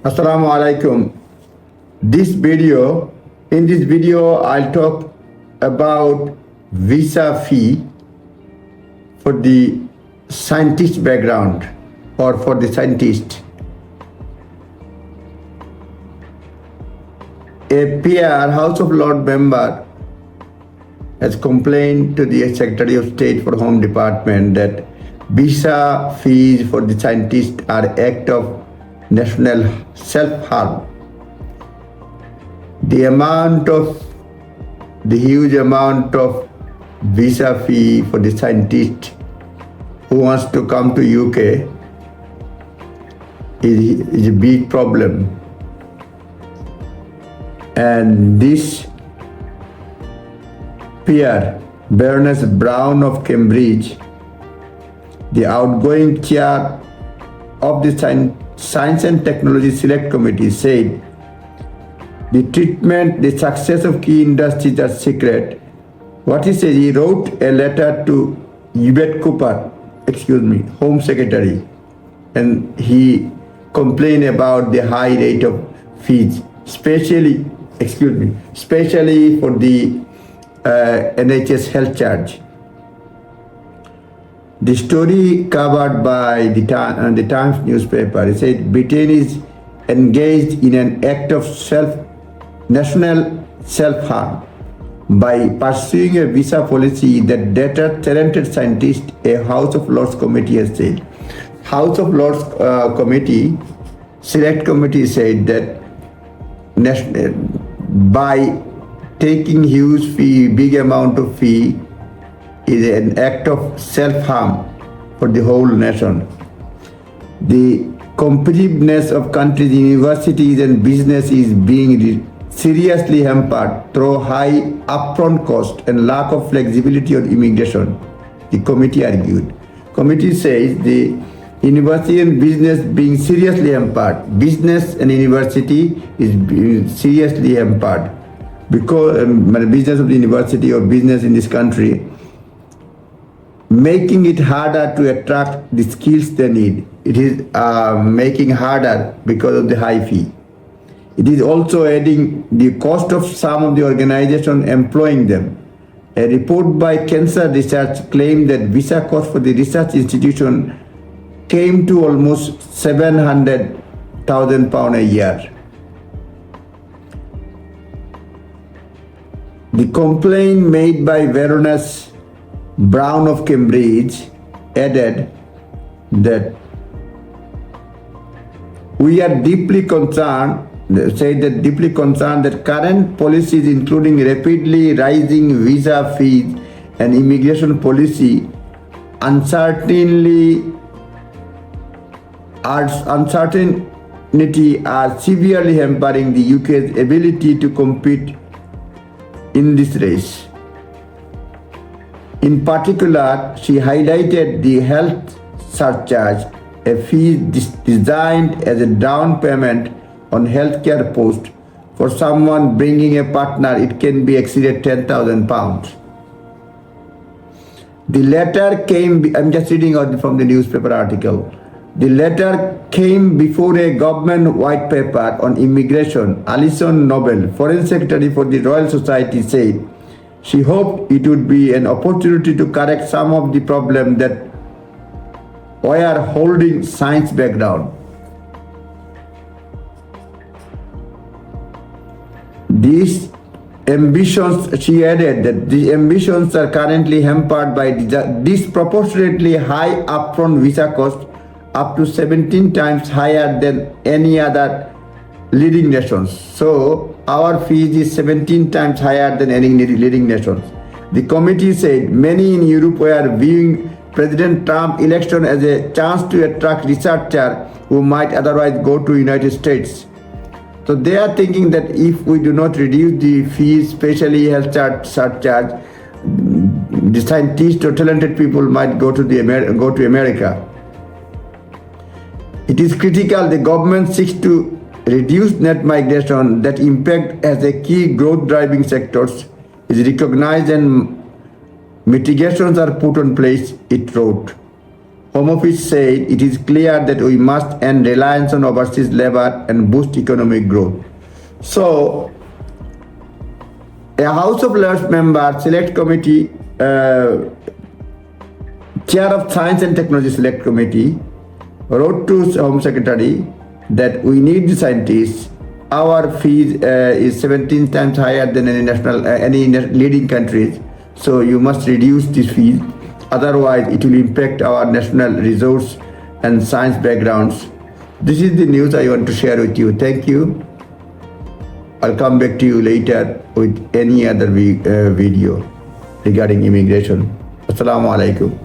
Assalamu alaikum. In this video, I'll talk about visa fee for the scientist background or for the scientist. A peer House of Lords member has complained to the Secretary of State for Home Department that visa fees for the scientists are act of national self-harm. The huge amount of visa fee for the scientist who wants to come to UK is a big problem. And this peer, Baroness Brown of Cambridge, the outgoing chair of the Science and Technology Select Committee, said the success of key industries are secret. What he said, he wrote a letter to Yvette Cooper, Home Secretary, and he complained about the high rate of fees, especially for the NHS health charge. The story covered by the Times newspaper, it said Britain is engaged in an act of national self-harm by pursuing a visa policy that deters talented scientists, a House of Lords committee has said. House of Lords Select Committee said that by taking huge fee, big amount of fee, is an act of self-harm for the whole nation. The competitiveness of countries, universities and business is being seriously hampered through high upfront cost and lack of flexibility on immigration, the committee argued. Committee says the university and business being seriously hampered. Business and university is being seriously hampered because business of the university or business in this country, making it harder to attract the skills they need. It is making harder because of the high fee. It is also adding the cost of some of the organizations employing them. A report by Cancer Research claimed that visa cost for the research institution came to almost £700,000 a year. The complaint made by Baroness Brown of Cambridge added that we are deeply concerned that current policies, including rapidly rising visa fees and immigration policy, uncertainty are severely hampering the UK's ability to compete in this race. In particular, she highlighted the health surcharge, a fee designed as a down payment on healthcare post. For someone bringing a partner, it can be exceeded £10,000. The letter came, I'm just reading out from the newspaper article. The letter came before a government white paper on immigration. Alison Noble, Foreign Secretary for the Royal Society, said she hoped it would be an opportunity to correct some of the problems that were holding science background. These ambitions, she added that the ambitions are currently hampered by disproportionately high upfront visa cost, up to 17 times higher than any other leading nations. So our fees is 17 times higher than any leading nations. The committee said many in Europe were viewing President Trump's election as a chance to attract researchers who might otherwise go to United States. So they are thinking that if we do not reduce the fees, especially health surcharge, the scientists or talented people might go to America. It is critical the government seeks to reduce net migration that impact as a key growth driving sectors is recognized and mitigations are put in place, it wrote. Home Office said it is clear that we must end reliance on overseas labor and boost economic growth. So, a House of Lords member, Select Committee, Chair of Science and Technology Select Committee, wrote to Home Secretary that we need the scientists. Our fees is 17 times higher than any leading countries. So you must reduce this fees. Otherwise, it will impact our national resource and science backgrounds. This is the news I want to share with you. Thank you. I'll come back to you later with any other video regarding immigration. Assalamu alaikum.